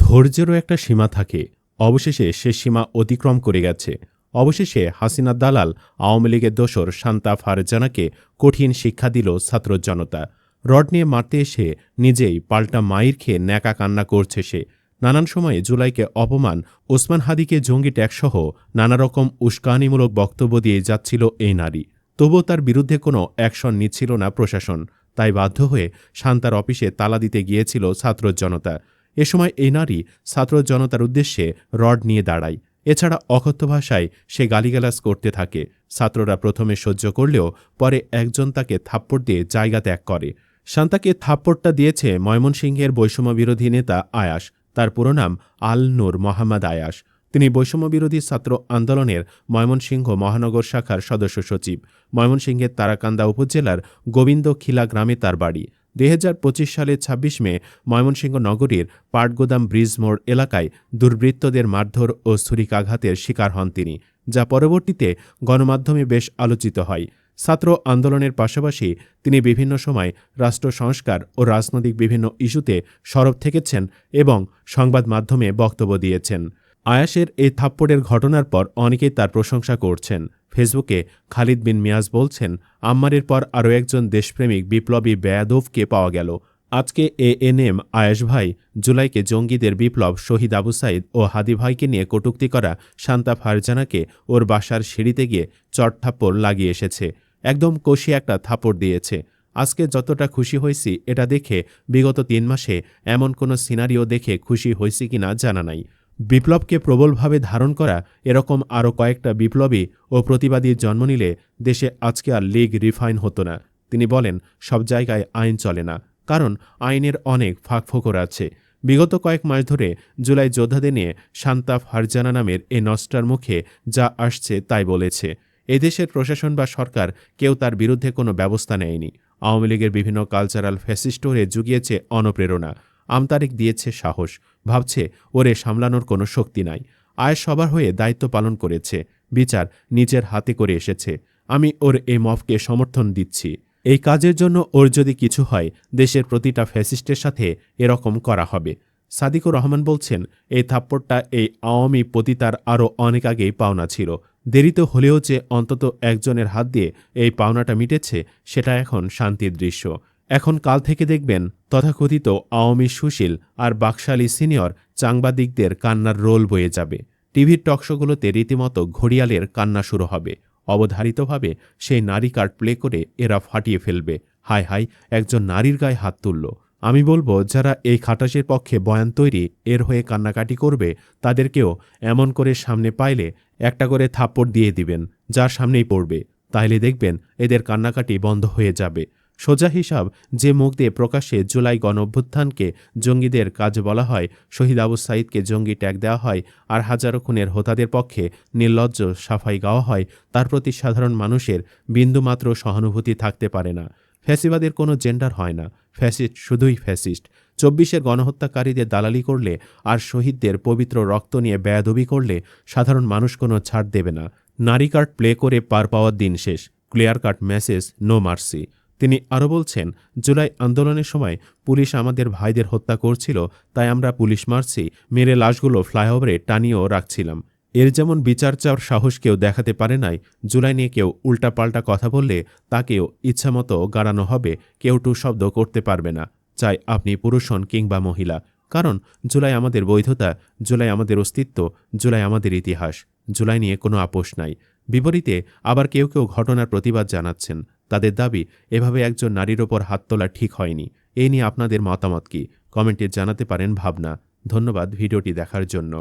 ধৈর্যেরও একটা সীমা থাকে। অবশেষে সে সীমা অতিক্রম করে গেছে। অবশেষে হাসিনা দালাল আওয়ামী লীগের দোসর শান্তা ফারজানাকে কঠিন শিক্ষা দিল ছাত্র জনতা। রড নিয়ে মারতে এসে নিজেই পাল্টা মাইর খেয়ে ন্যাকা কান্না করছে সে। নানান সময়ে জুলাইকে অপমান, ওসমান হাদিকে জঙ্গি ট্যাগসহ নানারকম উস্কানিমূলক বক্তব্য দিয়ে যাচ্ছিল এই নারী। তবুও তার বিরুদ্ধে কোনো অ্যাকশন নিচ্ছিল না প্রশাসন। তাই বাধ্য হয়ে শান্তার অফিসে তালা দিতে গিয়েছিল ছাত্র জনতা। এ সময় এই নারী ছাত্র জনতার উদ্দেশ্যে রড নিয়ে দাঁড়ায়। এছাড়া অকথ্য ভাষায় সে গালিগালাজ করতে থাকে। ছাত্ররা প্রথমে সহ্য করলেও পরে একজন তাকে থাপ্পড় দিয়ে জায়গা ত্যাগ করে। শান্তাকে থাপ্পড়টা দিয়েছে ময়মনসিংহের বৈষম্যবিরোধী নেতা আয়াস। তার পুরো নাম আল নূর মোহাম্মদ আয়াস। তিনি বৈষম্যবিরোধী ছাত্র আন্দোলনের ময়মনসিংহ মহানগর শাখার সদস্য সচিব। ময়মনসিংহের তারাকান্দা উপজেলার গোবিন্দখিলা গ্রামে তার বাড়ি। 2025 সালের 26 মে ময়মনসিংহ নগরীর পাটগোদাম ব্রিজ মোড় এলাকায় দুর্বৃত্তদের মারধর ও ছুরিকাঘাতের শিকার হন তিনি, যা পরবর্তীতে গণমাধ্যমে বেশ আলোচিত হয়। ছাত্র আন্দোলনের পাশাপাশি তিনি বিভিন্ন সময় রাষ্ট্র সংস্কার ও রাজনৈতিক বিভিন্ন ইস্যুতে সরব থেকেছেন এবং সংবাদ মাধ্যমে বক্তব্য দিয়েছেন। আয়াসের এই থাপ্পড়ের ঘটনার পর অনেকেই তার প্রশংসা করছেন। ফেসবুকে খালিদ বিন মিয়াজ বলছেন, আম্মারের পর আরও একজন দেশপ্রেমিক বিপ্লবী বেয়াদবকে পাওয়া গেল। আজকে এএনএম আয়াস ভাই জুলাইকে জঙ্গিদের বিপ্লব শহীদ আবু সাইদ ও হাদি ভাইকে নিয়ে কটূক্তি করা শান্তা ফারজানাকে ওর বাসার সিঁড়িতে গিয়ে চড়থাপ্পড় লাগিয়ে এসেছে। একদম কষিয়ে একটা থাপ্পড় দিয়েছে। আজকে যতটা খুশি হয়েছি এটা দেখে বিগত 3 মাসে এমন কোনো সিনারিও দেখে খুশি হয়েছি কিনা জানা নাই। বিপ্লবকে প্রবলভাবে ধারণ করা এরকম আরও কয়েকটা বিপ্লবী ও প্রতিবাদীর জন্ম নিলে দেশে আজকে আর লীগ রিফাইন হতো না। তিনি বলেন, সব জায়গায় আইন চলে না, কারণ আইনের অনেক ফাঁকফোকর আছে। বিগত কয়েক মাস ধরে জুলাই যোদ্ধাদের নিয়ে শান্তা ফারজানা নামের এ নষ্টার মুখে যা আসছে তাই বলেছে। এদেশের প্রশাসন বা সরকার কেউ তার বিরুদ্ধে কোনো ব্যবস্থা নেয়নি। আওয়ামী লীগের বিভিন্ন কালচারাল ফ্যাসিস্টোরে জুগিয়েছে অনুপ্রেরণা, আমতারিক দিয়েছে সাহস, ভাবছে ওরে সামলানোর কোনো শক্তি নাই। আয় সবার হয়ে দায়িত্ব পালন করেছে, বিচার নিজের হাতে করে এসেছে। আমি ওর এই মফকে সমর্থন দিচ্ছি। এই কাজের জন্য ওর যদি কিছু হয়, দেশের প্রতিটা ফ্যাসিস্টের সাথে এরকম করা হবে। সাদিকুর রহমান বলছেন, এই থাপ্পড়টা এই আওয়ামী পতিতার আরও অনেক আগেই পাওনা ছিল। দেরিতে হলেও যে অন্তত একজনের হাত দিয়ে এই পাওনাটা মিটেছে, সেটা এখন শান্তির দৃশ্য। এখন কাল থেকে দেখবেন তথাকথিত আওয়ামী সুশীল আর বাকশালী সিনিয়র সাংবাদিকদের কান্নার রোল বয়ে যাবে। টিভির টকশোগুলোতে রীতিমতো ঘড়িয়ালের কান্না শুরু হবে। অবধারিতভাবে সেই নারী কার্ড প্লে করে এরা ফাটিয়ে ফেলবে। হায় হায়, একজন নারীর গায়ে হাত তুলল। আমি বলবো, যারা এই খাটাসের পক্ষে বয়ান তৈরি এর হয়ে কান্নাকাটি করবে, তাদেরকেও এমন করে সামনে পাইলে একটা করে থাপ্পড় দিয়ে দিবেন, যার সামনেই পড়বে। তাহলে দেখবেন এদের কান্নাকাটি বন্ধ হয়ে যাবে। সোজা হিসাব, যে মুখ দিয়ে প্রকাশ্যে জুলাই গণঅভ্যুত্থানকে জঙ্গিদের কাজ বলা হয়, শহীদ আবু সাইদকে জঙ্গি ট্যাগ দেওয়া হয়, আর হাজারো খুনের হোতাদের পক্ষে নির্লজ্জ সাফাই গাওয়া হয়, তার প্রতি সাধারণ মানুষের বিন্দুমাত্র সহানুভূতি থাকতে পারে না। ফ্যাসিবাদের কোনো জেন্ডার হয় না। ফ্যাসিস্ট শুধুই ফ্যাসিস্ট। 24-এর গণহত্যাকারীদের দালালি করলে আর শহীদদের পবিত্র রক্ত নিয়ে বেয়াদবি করলে সাধারণ মানুষ কোনো ছাড় দেবে না। নারী কার্ড প্লে করে পার পাওয়ার দিন শেষ। Clear cut message, no mercy. তিনি আরও বলছেন, জুলাই আন্দোলনের সময় পুলিশ আমাদের ভাইদের হত্যা করছিল, তাই আমরা পুলিশ মারছি, মেরে লাশগুলো ফ্লাইওভারে টানিয়েও রাখছিলাম। এর যেমন বিচার চাওয়ার সাহস কেউ দেখাতে পারে নাই, জুলাই নিয়ে কেউ উল্টাপাল্টা কথা বললে তাকেও ইচ্ছামতো গাড়ানো হবে। কেউ টু শব্দ করতে পারবে না, চাই আপনি পুরুষ হন কিংবা মহিলা। কারণ জুলাই আমাদের বৈধতা, জুলাই আমাদের অস্তিত্ব, জুলাই আমাদের ইতিহাস। জুলাই নিয়ে কোনো আপোষ নাই। বিপরীতে আবার কেউ কেউ ঘটনার প্রতিবাদ জানাচ্ছেন। তাদের দাবি, এভাবে একজন নারীর ওপর হাত তোলা ঠিক হয়নি। এই নিয়ে আপনাদের মতামত কি? কমেন্টে জানাতে পারেন ভাবনা। ধন্যবাদ ভিডিওটি দেখার জন্য।